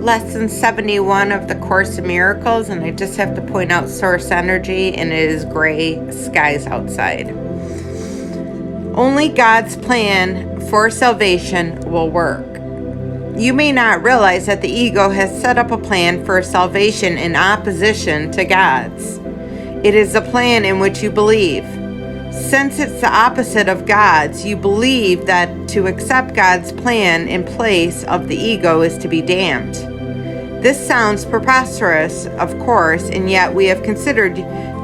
Lesson 71 of the Course in Miracles, and I just have to point out source energy, and it is gray skies outside. Only God's plan for salvation will work. You may not realize that the ego has set up a plan for salvation in opposition to God's. It is a plan in which you believe. Since it's the opposite of God's, you believe that to accept God's plan in place of the ego is to be damned. This sounds preposterous, of course, and yet we have considered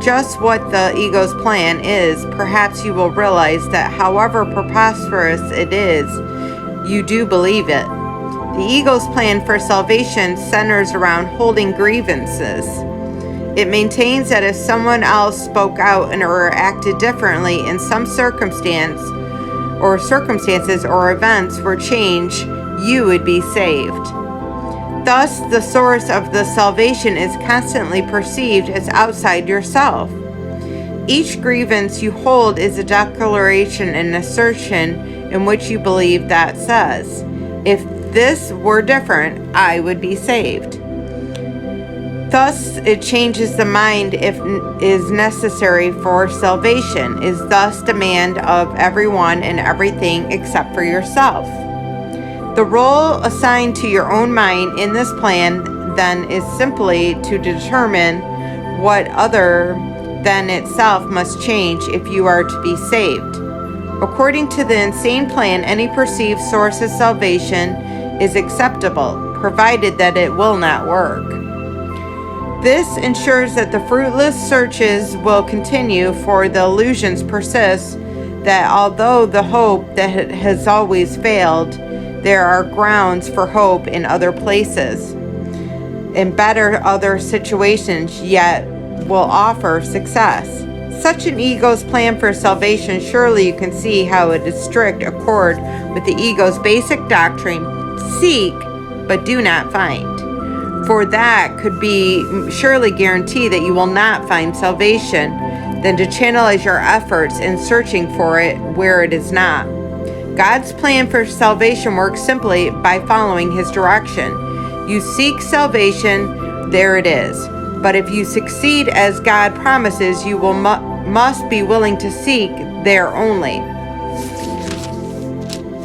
just what the ego's plan is. Perhaps you will realize that however preposterous it is, you do believe it. The ego's plan for salvation centers around holding grievances. It maintains that if someone else spoke out or acted differently in some circumstances or events were changed, you would be saved. Thus, the source of the salvation is constantly perceived as outside yourself. Each grievance you hold is a declaration and assertion in which you believe that says, if this were different, I would be saved. Thus, it changes the mind if is necessary for salvation, is thus demand of everyone and everything except for yourself. The role assigned to your own mind in this plan, then, is simply to determine what other than itself must change if you are to be saved. According to the insane plan, any perceived source of salvation is acceptable, provided that it will not work. This ensures that the fruitless searches will continue, for the illusions persist that although the hope that has always failed, there are grounds for hope in other places, in other situations, yet will offer success. Such an ego's plan for salvation, surely you can see how it is strict accord with the ego's basic doctrine, seek, but do not find. For that could be surely guarantee that you will not find salvation, than to channelize your efforts in searching for it where it is not. God's plan for salvation works simply by following His direction. You seek salvation, there it is. But if you succeed as God promises, you will must be willing to seek there only.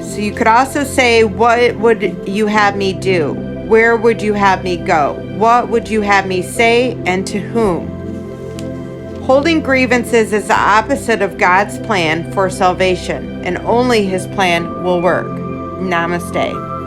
So you could also say, what would you have me do? Where would you have me go? What would you have me say, and to whom? Holding grievances is the opposite of God's plan for salvation, and only His plan will work. Namaste.